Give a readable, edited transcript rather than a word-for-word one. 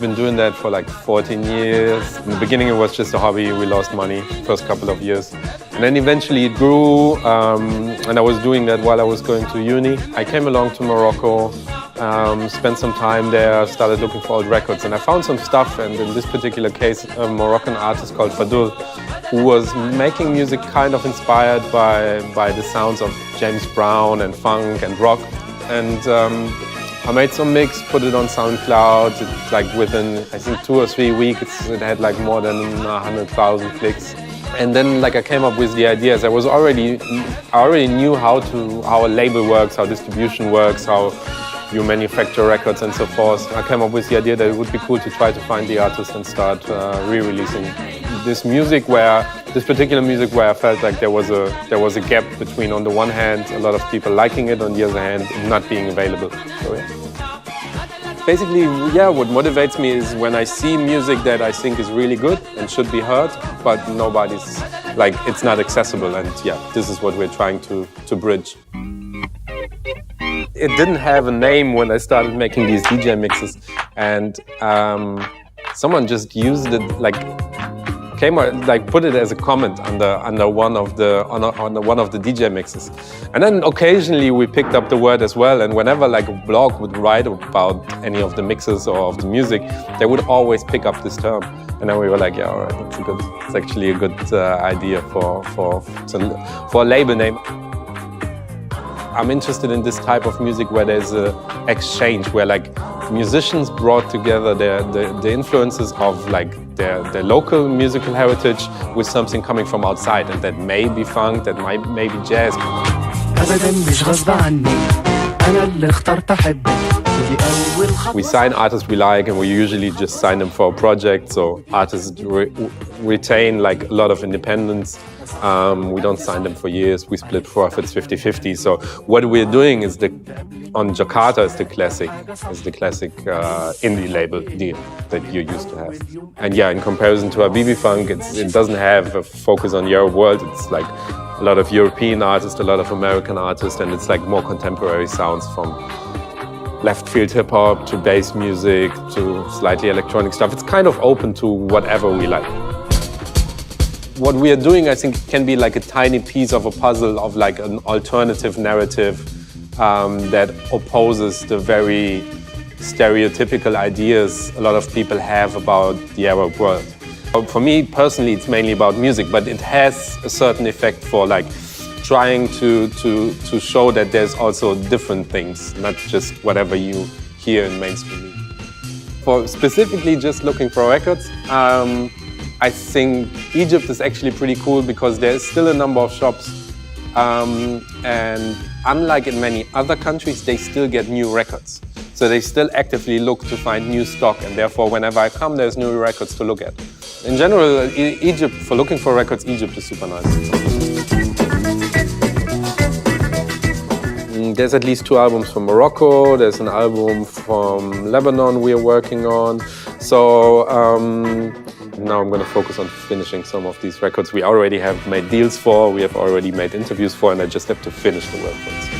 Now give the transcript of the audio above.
been doing that for like 14 years. In the beginning, it was just a hobby. We lost money first couple of years. And then eventually it grew, and I was doing that while I was going to uni. I came along to Morocco, spent some time there, started looking for old records, and I found some stuff, and in this particular case, a Moroccan artist called Fadul, who was making music kind of inspired by the sounds of James Brown and funk and rock. And I made some mix, put it on SoundCloud. It's like within, I think, 2 or 3 weeks, it had like more than 100,000 clicks. And then like I came up with the ideas. I already knew how a label works, how distribution works, how you manufacture records and so forth. I came up with the idea that it would be cool to try to find the artist and start re-releasing this particular music where I felt like there was a gap between, on the one hand, a lot of people liking it, on the other hand, not being available. So, yeah. Basically, yeah, what motivates me is when I see music that I think is really good and should be heard, but nobody's, like, it's not accessible, and yeah, this is what we're trying to bridge. It didn't have a name when I started making these DJ mixes, and someone just used it, put it as a comment under one of the DJ mixes, and then occasionally we picked up the word as well. And whenever like a blog would write about any of the mixes or of the music, they would always pick up this term. And then we were like, yeah, all right, it's actually a good idea for a label name. I'm interested in this type of music where there's an exchange, where like musicians brought together the influences of like their local musical heritage with something coming from outside, and that may be funk, that may be jazz. We sign artists we like, and we usually just sign them for a project, so artists retain like a lot of independence. We don't sign them for years, we split profits 50-50. So what we're doing is on Jakarta is the classic indie label deal that you used to have. And yeah, in comparison to Habibi Funk, it doesn't have a focus on Europe world. It's like a lot of European artists, a lot of American artists, and it's like more contemporary sounds, from left field hip hop to bass music to slightly electronic stuff. It's kind of open to whatever we like. What we are doing, I think, can be like a tiny piece of a puzzle of like an alternative narrative that opposes the very stereotypical ideas a lot of people have about the Arab world. For me personally, it's mainly about music, but it has a certain effect for like trying to show that there's also different things, not just whatever you hear in mainstream music. For specifically just looking for records, I think Egypt is actually pretty cool because there's still a number of shops, and unlike in many other countries, they still get new records. So they still actively look to find new stock, and therefore whenever I come, there's new records to look at. In general, Egypt, for looking for records, Egypt is super nice. There's at least 2 albums from Morocco, there's an album from Lebanon we're working on. So now I'm going to focus on finishing some of these records we already have made deals for, we have already made interviews for, and I just have to finish the work first.